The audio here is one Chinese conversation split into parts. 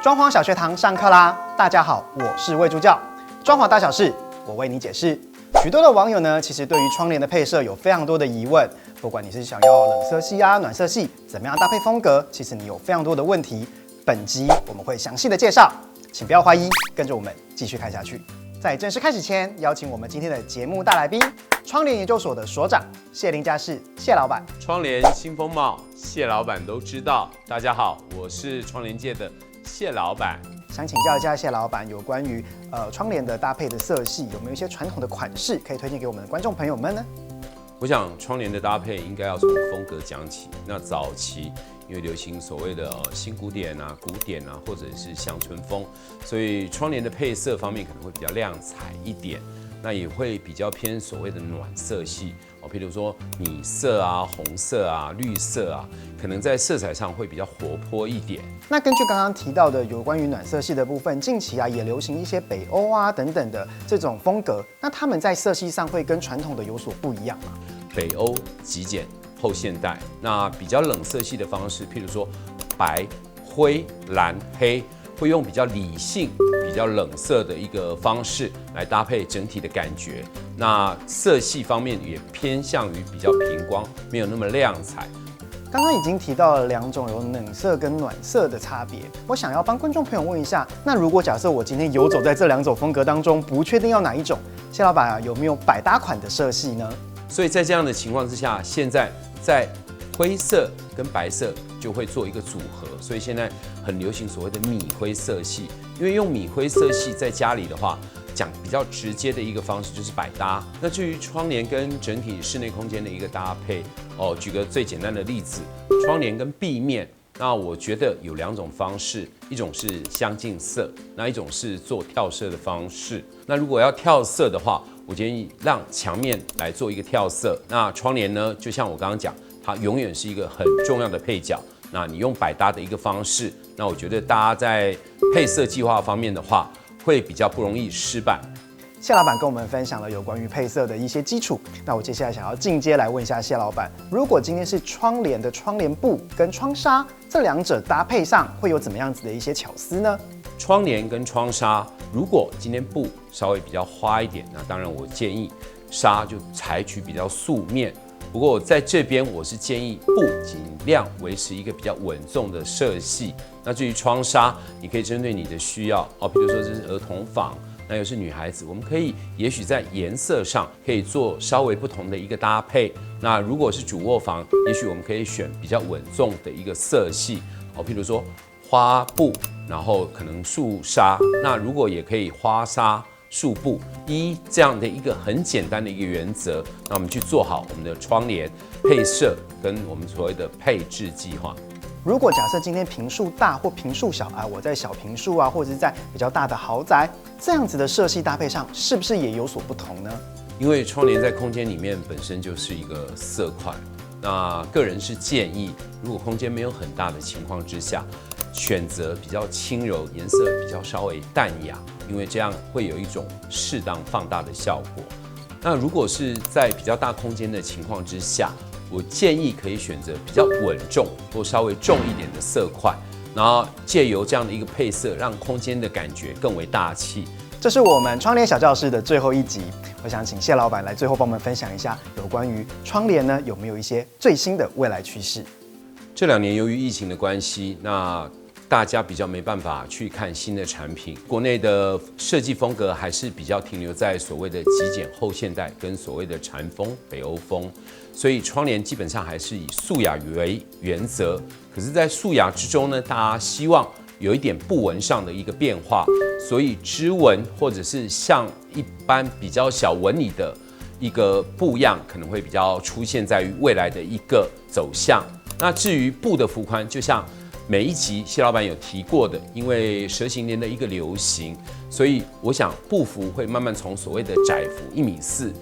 装潢小学堂上课啦！大家好，我是魏助教。装潢大小事，我为你解释。许多的网友呢，其实对于窗帘的配色有非常多的疑问。不管你是想要冷色系啊、暖色系，怎么样搭配风格，其实你有非常多的问题。本集我们会详细的介绍，请不要怀疑，跟着我们继续看下去。在正式开始前，邀请我们今天的节目大来宾，窗帘研究所的所长谢林家士谢老板。窗帘新风貌，谢老板都知道。大家好，我是窗帘界的谢老板。想请教一下谢老板，有关于窗帘的搭配的色系，有没有一些传统的款式可以推荐给我们的观众朋友们呢？我想窗帘的搭配应该要从风格讲起。那早期因为流行所谓的新古典啊、古典啊，或者是乡村风，所以窗帘的配色方面可能会比较亮彩一点，那也会比较偏所谓的暖色系哦，譬如说米色啊、红色啊、绿色啊，可能在色彩上会比较活泼一点。那根据刚刚提到的有关于暖色系的部分，近期啊也流行一些北欧啊等等的这种风格，那他们在色系上会跟传统的有所不一样吗？北欧极简后现代，那比较冷色系的方式，譬如说白、灰、蓝、黑，会用比较理性、比较冷色的一个方式来搭配整体的感觉。那色系方面也偏向于比较平光，没有那么亮彩。刚刚已经提到了两种有冷色跟暖色的差别，我想要帮观众朋友问一下，那如果假设我今天游走在这两种风格当中，不确定要哪一种，谢老板啊有没有百搭款的色系呢？所以在这样的情况之下，现在在灰色跟白色就会做一个组合，所以现在很流行所谓的米灰色系。因为用米灰色系在家里的话，讲比较直接的一个方式就是百搭。那至于窗帘跟整体室内空间的一个搭配，举个最简单的例子，窗帘跟壁面，那我觉得有两种方式，一种是相近色，那一种是做跳色的方式。那如果要跳色的话，我建议让墙面来做一个跳色。那窗帘呢，就像我刚刚讲，它永远是一个很重要的配角。那你用百搭的一个方式，那我觉得大家在配色计划方面的话，会比较不容易失败。谢老板跟我们分享了有关于配色的一些基础，那我接下来想要进阶来问一下谢老板，如果今天是窗帘的窗帘布跟窗纱这两者搭配上，会有怎么样子的一些巧思呢？窗帘跟窗纱，如果今天布稍微比较花一点，那当然我建议纱就采取比较素面。不过在这边我是建议布尽量维持一个比较稳重的色系。那至于窗纱，你可以针对你的需要比如说这是儿童房，那又是女孩子，我们可以也许在颜色上可以做稍微不同的一个搭配。那如果是主卧房，也许我们可以选比较稳重的一个色系譬如说花布，然后可能素纱，那如果也可以花纱素布，依这样的一个很简单的一个原则，那我们去做好我们的窗帘配色跟我们所谓的配置计划。如果假设今天坪数大或坪数小啊，我在小坪数啊，或者是在比较大的豪宅，这样子的色系搭配上，是不是也有所不同呢？因为窗帘在空间里面本身就是一个色块，那个人是建议，如果空间没有很大的情况之下，选择比较轻柔、颜色比较稍微淡雅，因为这样会有一种适当放大的效果。那如果是在比较大空间的情况之下，我建议可以选择比较稳重或稍微重一点的色块，然后借由这样的一个配色，让空间的感觉更为大气。这是我们窗帘小教室的最后一集，我想请谢老板来最后帮我们分享一下有关于窗帘呢有没有一些最新的未来趋势。这2年由于疫情的关系，那大家比较没办法去看新的产品，国内的设计风格还是比较停留在所谓的极简后现代跟所谓的禅风、北欧风，所以窗帘基本上还是以素雅为原则。可是，在素雅之中呢，大家希望有一点布纹上的一个变化，所以织纹或者是像一般比较小纹理的一个布样，可能会比较出现在于未来的一个走向。那至于布的幅宽，就像每一集谢老板有提过的，因为蛇形帘的一个流行，所以我想布幅会慢慢从所谓的窄幅1.4米，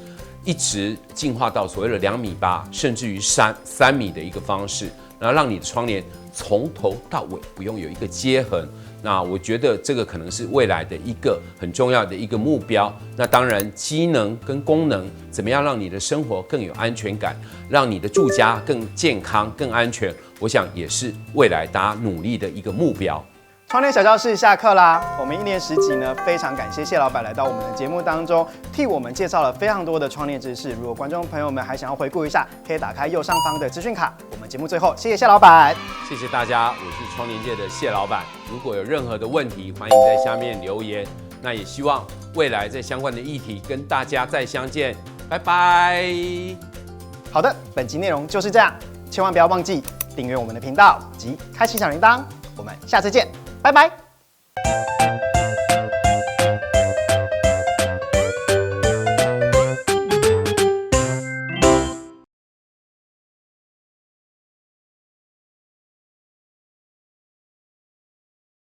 一直进化到所谓的2.8米，甚至于3米的一个方式，然后让你的窗帘从头到尾不用有一个接痕。那我觉得这个可能是未来的一个很重要的一个目标。那当然，机能跟功能怎么样让你的生活更有安全感，让你的住家更健康、更安全，我想也是未来大家努力的一个目标。创业小教室下课啦！我们1连10集呢，非常感谢谢老板来到我们的节目当中，替我们介绍了非常多的创业知识。如果观众朋友们还想要回顾一下，可以打开右上方的资讯卡。我们节目最后，谢谢谢老板，谢谢大家，我是创联界的谢老板。如果有任何的问题，欢迎在下面留言。那也希望未来在相关的议题跟大家再相见，拜拜。好的，本集内容就是这样，千万不要忘记订阅我们的频道及开启小铃铛。我们下次见，拜拜。